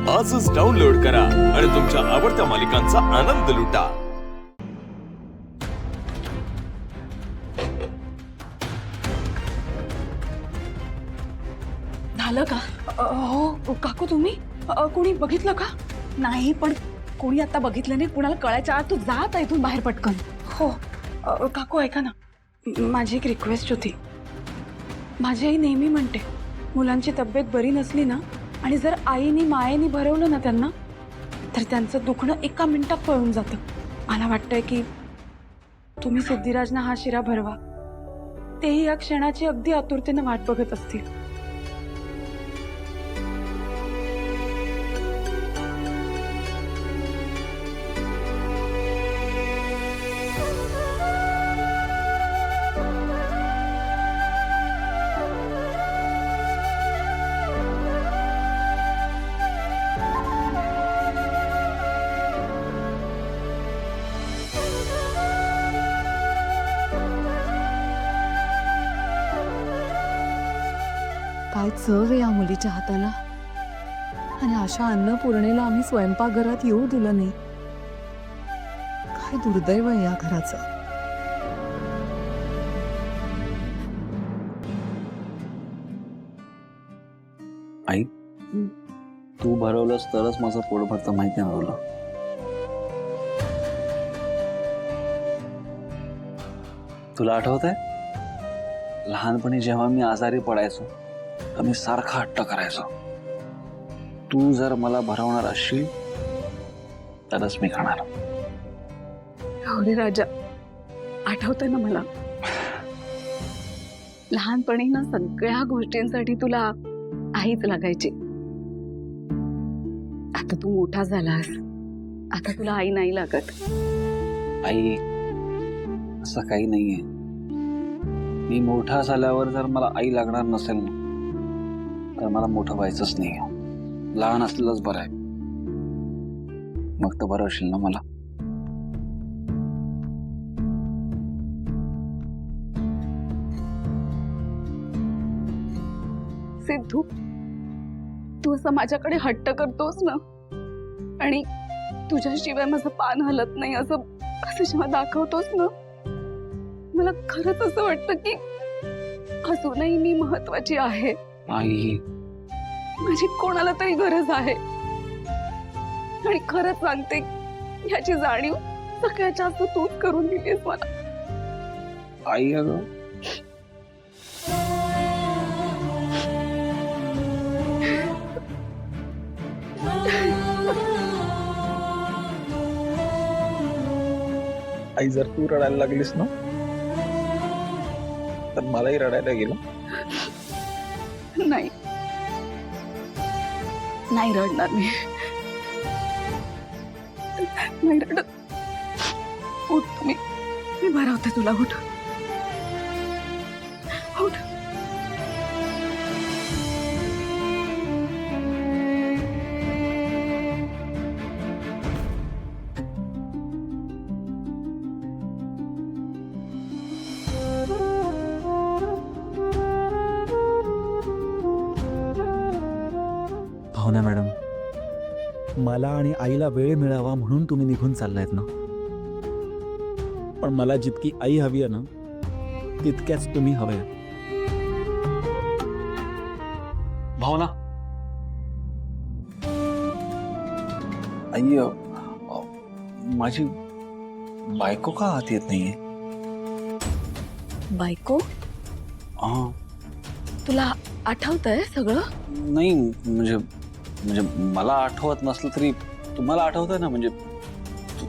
आजच डाउनलोड करा आणि तुमच्या आवडत्या मालिकांचा आनंद लुटा। झालं का? हो काकू, तुम्ही कोणी बघितलं का? नाही, पण कोणी आता बघितलं नाही, कुणाला कळायच्या आत तू जात आहे इथून बाहेर पटकन। हो काकू, ऐका ना, माझी एक रिक्वेस्ट होती। माझी आई नेहमी म्हणते, मुलांची तब्येत बरी नसली ना आणि जर आईनी मायेनी भरवलं ना त्यांना, तर त्यांचं दुखणं एका मिनिटात पळून जातं। मला वाटतंय की तुम्ही सिद्धिराजना हा शिरा भरवा, तेही या क्षणाची अगदी आतुरतेने वाट बघत असतील। काय चव आहे या मुलीच्या हाताला, आणि अशा अन्नपूर्णेला आम्ही स्वयंपाकघरात येऊ दिलं नाही। काय दुर्दैव आहे या घराचं। आई, तू भरवलंस तरच माझं पोट भरतं, माहिती ना तुला। तुला आठवतंय लहानपणी जेव्हा मी आजारी पडायचो तर मी सारखा हट्ट करायचो, तू जर मला भरवणार असशील तरच मी खाणार। हो रे राजा, आठवतंय ना मला। लहानपणी ना सगळ्या गोष्टींसाठी तुला आईच लागायची। आता तू मोठा झालास, आता तुला आई नाही लागत। आई, असं काही नाहीये। मी मोठा झाल्यावर जर मला आई लागणार नसेल ना, तर मला मोठं व्हायचंच नाही। लहान असलेलंच बरं आहे। मग तर भरवशील ना मला? सिद्धू, तू असं माझ्याकडे हट्ट करतोस ना, आणि तुझ्याशिवाय माझं पान हलत नाही असं जेव्हा दाखवतोस ना, मला खरंच असं वाटतं की अजूनही मी महत्वाची आहे। आई, माझी कोणाला तरी गरज आहे, आणि खरंच सांगते, याची जाणीव सगळ्यात जास्त तूच करून दिलीस मला। आई अगं, आई जर तू रडायला लागलीस ना तर मलाही रडायला गेलं। नाही, नाही रडणार मी, नाही रडत। उठ तुम्ही, मी भरवते तुला। उठ उठ। भावना मॅडम, मला आणि आईला वेळ मिळावा म्हणून तुम्ही निघून चाललायत ना, पण मला जितकी आई हवी आहे ना तितक्याच तुम्ही हवे। भावना, आई माझी बायको का आत येत नाहीये? बायको? हा, तुला आठवतंय सगळं? नाही म्हणजे मला आठवत नसलं तरी तुम्हाला आठवतंय ना। म्हणजे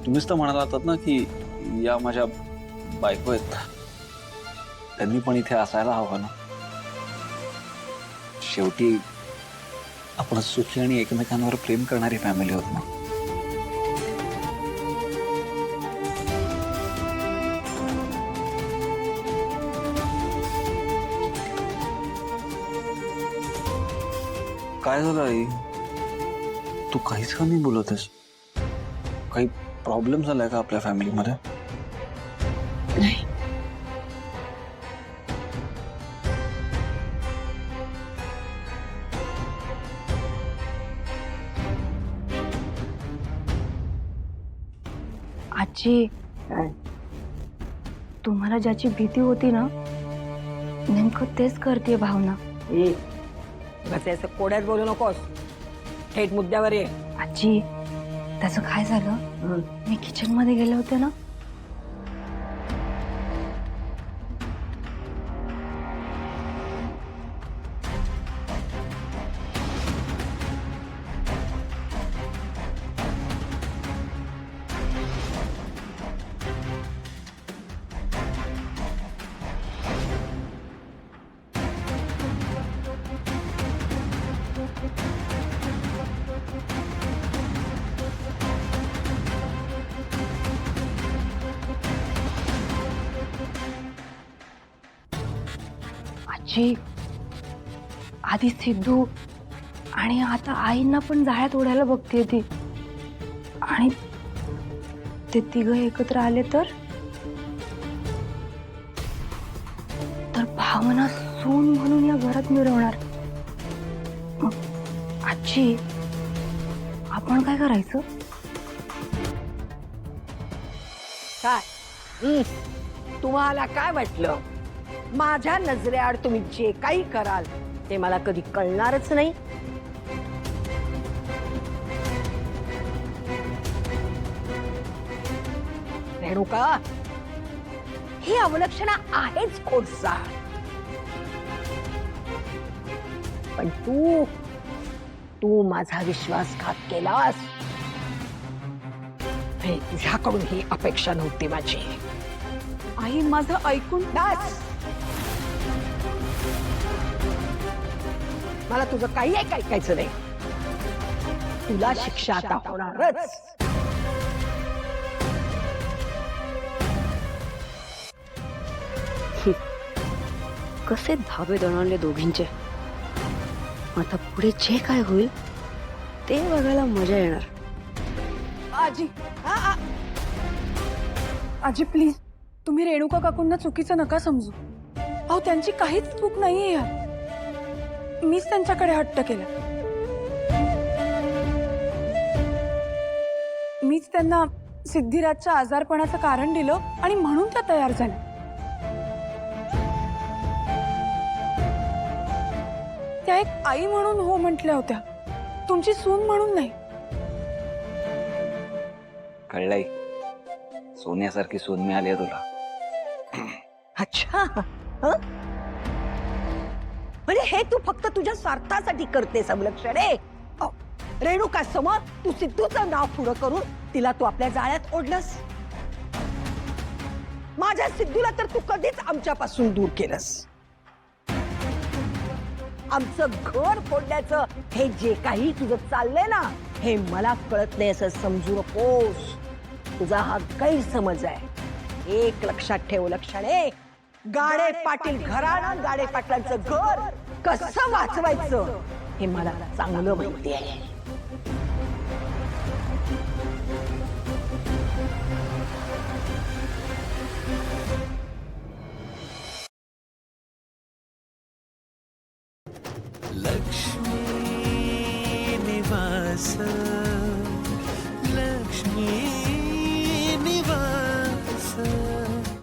तुम्हीच तर म्हणाला होतात ना की या माझ्या बायको आहेत, त्यांनी पण इथे असायला हवं ना। शेवटी आपण सुखी आणि एकमेकांवर प्रेम करणारी फॅमिली होत ना। काय झालं आई, तू काहीच का नाही बोलतेस? काही प्रॉब्लेम झालाय का आपल्या फॅमिलीमध्ये? नाही, आजी तुम्हाला ज्याची भीती होती ना नेमकं तेच करते भावना. कसं असं कोड्यात बोलू नकोस, थेट मुद्द्यावर ये. आजी त्याचं काय झालं, मी किचन मध्ये गेले होते ना, आजी आधी सिद्धू आणि आता आईंना पण जाळ्यात ओढायला बघते ती. आणि ते तिघ एकत्र आले तर भावना सून म्हणून या घरात मिरवणार. मग आजी आपण काय करायचं? काय तुम्हाला काय वाटलं माझ्या नजरेआड तुम्ही जे काही कराल ते मला कधी कळणारच नाही? रेणुका, ही अवलक्षणा आहेच खोडसाळ, पण तू माझा विश्वासघात केलास हे तुझ्याकडून ही अपेक्षा नव्हती माझी. आई माझं ऐकून बस. मला तुझं काही ऐकायचं नाही. तुला शिक्षा आता होणारच. कसे धाबे दणाणले दोघींचे. आता पुढे जे काय होईल ते बघायला मजा येणार. आजी आजी प्लीज तुम्ही रेणुका काकूंना चुकीचं नका समजू. अहो त्यांची काहीच चूक नाहीये यात. मीच त्यांच्याकडे हट्ट केला. मीच त्यांना सिद्धिराजच्या आजारपणाचं कारण दिलं आणि म्हणून त्या तयार झाल्या. त्या एक आई म्हणून हो म्हटल्या होत्या, तुमची सून म्हणून नाही. कळलंय, सोन्यासारखी सून मिळाली आहे तुला. अच्छा, म्हणजे हे तू फक्त तुझ्या स्वार्थासाठी करतेस अवलक्षणे? रेणुका समोर तू सिद्धूचं नाव पुढं करून तिला तू आपल्या जाळ्यात ओढलंस. माझ्या सिद्धूला तर तू कधीच आमच्यापासून दूर केलंस. आमचं घर फोडण्याचं हे जे काही तुझं चाललंय ना, हे मला कळत नाही असं समजू नकोस. तुझा हा गैरसमज आहे. एक लक्षात ठेव लक्षणे, गाडे पाटील घराणं, गाडे पाटलांचं घर कसं वाचवायचं हे मला चांगलं माहिती आहे. लक्ष्मी निवास